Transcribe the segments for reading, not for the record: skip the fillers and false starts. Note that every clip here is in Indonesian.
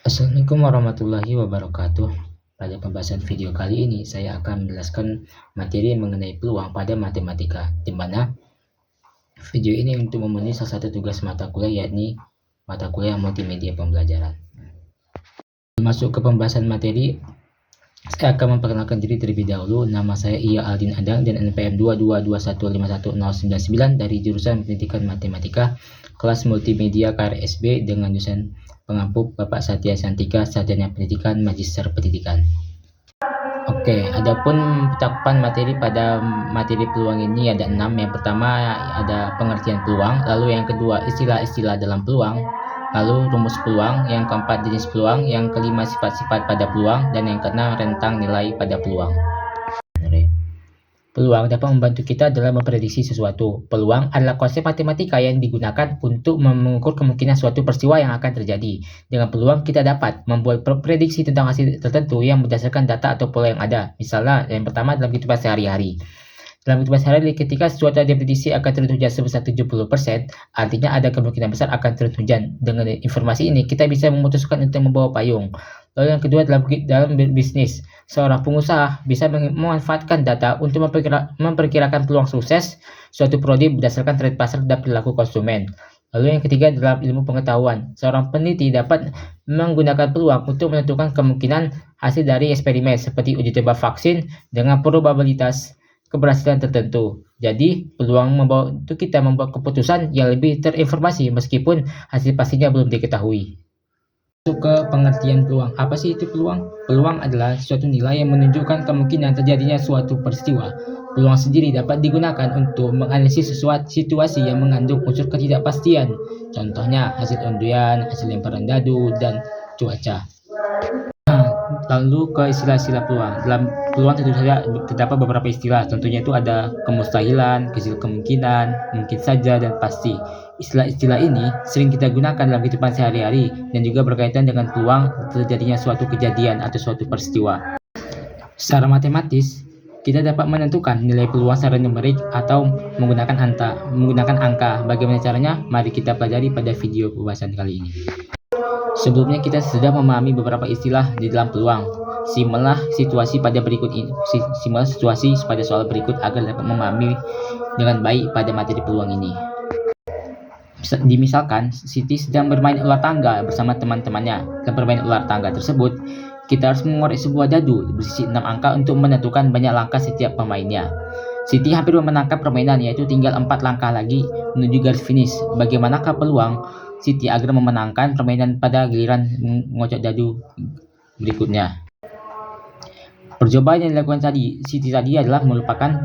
Assalamualaikum warahmatullahi wabarakatuh. Pada pembahasan video kali ini, saya akan menjelaskan materi mengenai peluang pada matematika, di mana video ini untuk memenuhi salah satu tugas mata kuliah, yakni mata kuliah multimedia pembelajaran. Masuk ke pembahasan materi, saya akan memperkenalkan diri terlebih dahulu. Nama saya Iya Aldin Adang dan NPM 222151099 dari jurusan Pendidikan Matematika kelas multimedia KRSB dengan dosen pengampu Bapak Satya Santika, Sarjana Pendidikan, Magister Pendidikan. Oke, adapun cakupan materi pada materi peluang ini ada 6. Yang pertama ada pengertian peluang, lalu yang kedua istilah-istilah dalam peluang, lalu rumus peluang, yang keempat jenis peluang, yang kelima sifat-sifat pada peluang, dan yang keenam rentang nilai pada peluang. Peluang dapat membantu kita dalam memprediksi sesuatu. Peluang adalah konsep matematika yang digunakan untuk mengukur kemungkinan suatu peristiwa yang akan terjadi. Dengan peluang, kita dapat membuat prediksi tentang hasil tertentu yang berdasarkan data atau pola yang ada. Misalnya, yang pertama dalam kehidupan sehari-hari. Dalam kehidupan sehari-hari, ketika sesuatu diprediksi akan turun hujan sebesar 70%, artinya ada kemungkinan besar akan turun hujan. Dengan informasi ini, kita bisa memutuskan untuk membawa payung. Lalu yang kedua dalam bisnis, seorang pengusaha bisa memanfaatkan data untuk memperkirakan peluang sukses suatu produk berdasarkan tren pasar dan perilaku konsumen. Lalu yang ketiga dalam ilmu pengetahuan, seorang peneliti dapat menggunakan peluang untuk menentukan kemungkinan hasil dari eksperimen seperti uji coba vaksin dengan probabilitas keberhasilan tertentu. Jadi, peluang membantu kita membuat keputusan yang lebih terinformasi meskipun hasil pastinya belum diketahui. Masuk ke pengertian peluang. Apa sih itu peluang? Peluang adalah suatu nilai yang menunjukkan kemungkinan terjadinya suatu peristiwa. Peluang sendiri dapat digunakan untuk menganalisis sesuatu situasi yang mengandung unsur ketidakpastian. Contohnya hasil undian, hasil lemparan dadu, dan cuaca. Lalu ke istilah-istilah peluang. Dalam peluang tentu saja terdapat beberapa istilah. Contohnya itu ada kemustahilan, kecil kemungkinan, mungkin saja, dan pasti. Istilah-istilah ini sering kita gunakan dalam kehidupan sehari-hari dan juga berkaitan dengan peluang terjadinya suatu kejadian atau suatu peristiwa. Secara matematis, kita dapat menentukan nilai peluang secara numerik atau menggunakan angka. Bagaimana caranya? Mari kita pelajari pada video pembahasan kali ini. Sebelumnya kita sudah memahami beberapa istilah di dalam peluang. Simaklah situasi pada soal berikut agar dapat memahami dengan baik pada materi peluang ini. Misalkan Siti sedang bermain ular tangga bersama teman-temannya. Dalam bermain ular tangga tersebut, kita harus mengorek sebuah dadu berisi 6 angka untuk menentukan banyak langkah setiap pemainnya. Siti hampir memenangkan permainan, yaitu tinggal 4 langkah lagi menuju garis finish. Bagaimanakah peluang Siti agar memenangkan permainan pada giliran mengocok dadu berikutnya? Percobaan yang dilakukan Siti tadi adalah merupakan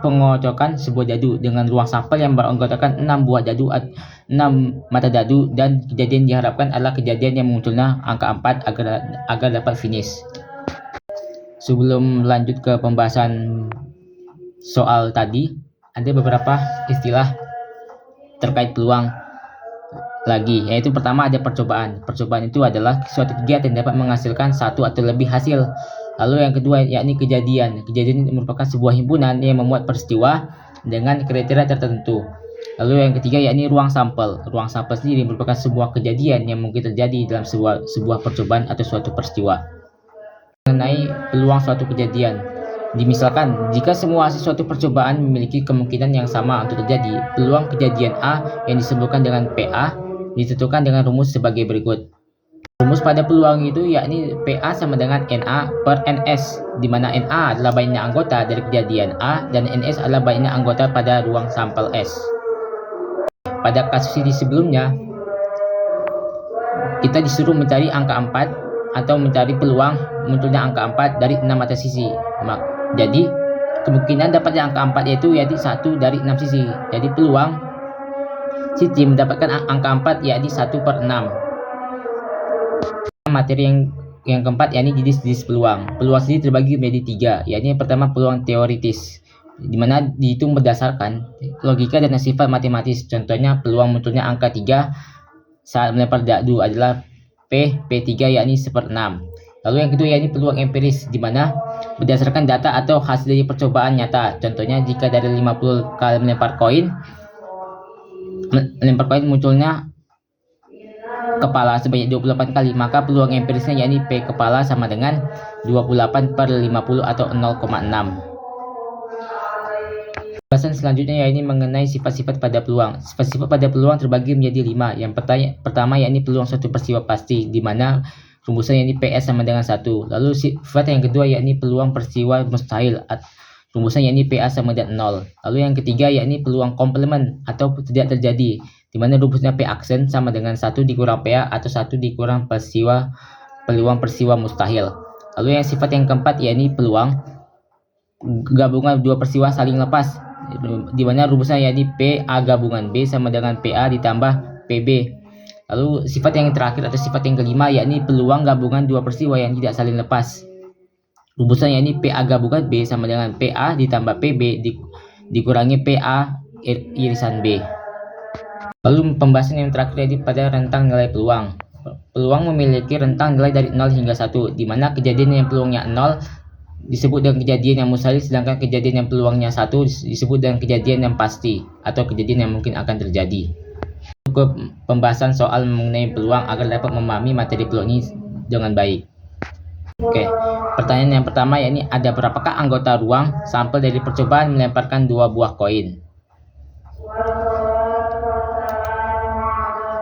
pengocokan sebuah dadu dengan ruang sampel yang beranggotakan 6 buah dadu, 6 mata dadu, dan kejadian diharapkan adalah kejadian yang munculnya angka 4 agar dapat finish. Sebelum lanjut ke pembahasan soal tadi, ada beberapa istilah terkait peluang lagi, yaitu pertama ada percobaan. Percobaan itu adalah suatu kegiatan yang dapat menghasilkan satu atau lebih hasil. Lalu yang kedua yakni kejadian. Kejadian merupakan sebuah himpunan yang memuat peristiwa dengan kriteria tertentu. Lalu yang ketiga yakni ruang sampel. Ruang sampel sendiri merupakan sebuah kejadian yang mungkin terjadi dalam sebuah percobaan atau suatu peristiwa. Mengenai peluang suatu kejadian, misalkan jika semua hasil suatu percobaan memiliki kemungkinan yang sama untuk terjadi, peluang kejadian A yang disebutkan dengan PA ditentukan dengan rumus sebagai berikut. Rumus pada peluang itu yakni PA sama dengan NA per NS, di mana NA adalah banyaknya anggota dari kejadian A dan NS adalah banyaknya anggota pada ruang sampel S. Pada kasus ini sebelumnya, kita disuruh mencari angka 4 atau mencari peluang munculnya angka 4 dari 6 mata sisi. Jadi, kemungkinan dapatnya angka 4 yaitu 1 dari 6 sisi. Jadi, peluang Siti mendapatkan angka 4 yakni 1 per 6. Materi yang keempat yakni jenis peluang. Peluang sendiri terbagi menjadi 3, yakni yang pertama peluang teoritis, di mana dihitung berdasarkan logika dan sifat matematis. Contohnya peluang munculnya angka 3 saat melempar dadu adalah P3 yakni 1/6. Lalu yang kedua yakni peluang empiris, di mana berdasarkan data atau hasil dari percobaan nyata. Contohnya jika dari 50 kali melempar koin munculnya kepala sebanyak 28 kali, maka peluang empirisnya yakni P kepala sama dengan 28/50 atau 0,6. Pembahasan selanjutnya yakni mengenai sifat-sifat pada peluang. Sifat-sifat pada peluang terbagi menjadi 5. Yang pertama yakni peluang suatu peristiwa pasti, di mana rumusnya yakni PS sama dengan 1. Lalu sifat yang kedua yakni peluang peristiwa mustahil, rumusnya yakni PA sama dengan 0. Lalu yang ketiga yakni peluang komplement atau tidak terjadi, di mana rumusnya P aksen sama dengan 1 dikurang PA atau 1 dikurang peluang peristiwa mustahil. Lalu yang sifat yang keempat yakni peluang gabungan dua peristiwa saling lepas, di mana rumusnya yakni PA gabungan B sama dengan PA ditambah PB. Lalu sifat yang terakhir atau sifat yang kelima yakni peluang gabungan dua peristiwa yang tidak saling lepas. Rumusnya yakni PA gabungan B sama dengan PA ditambah PB dikurangi PA irisan B. Lalu pembahasan yang terakhir yakni pada rentang nilai peluang. Peluang memiliki rentang nilai dari 0 hingga 1, di mana kejadian yang peluangnya 0 disebut dengan kejadian yang mustahil, sedangkan kejadian yang peluangnya 1 disebut dengan kejadian yang pasti atau kejadian yang mungkin akan terjadi. Ke pembahasan soal mengenai peluang agar dapat memahami materi peluang ini dengan baik. Oke, pertanyaan yang pertama yakni ada berapakah anggota ruang sampel dari percobaan melemparkan 2 buah koin?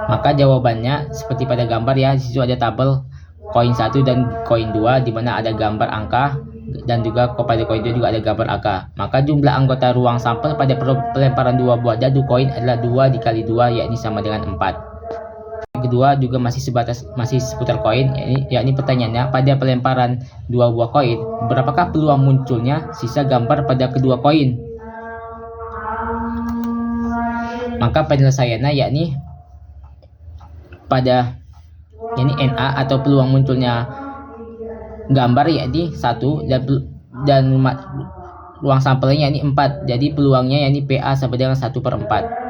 Maka jawabannya seperti pada gambar ya, di situ ada tabel koin 1 dan koin 2 di mana ada gambar angka, dan juga pada koin 2 juga ada gambar angka. Maka jumlah anggota ruang sampel pada pelemparan 2 buah dadu koin adalah 2 dikali 2 yakni sama dengan 4. Yang kedua juga masih seputar koin, yakni pertanyaannya pada pelemparan 2 buah koin, berapakah peluang munculnya sisa gambar pada kedua koin? Maka penyelesaiannya yakni pada NA atau peluang munculnya gambar yakni 1 dan ruang sampelnya yakni 4. Jadi peluangnya yakni PA sama dengan 1/4.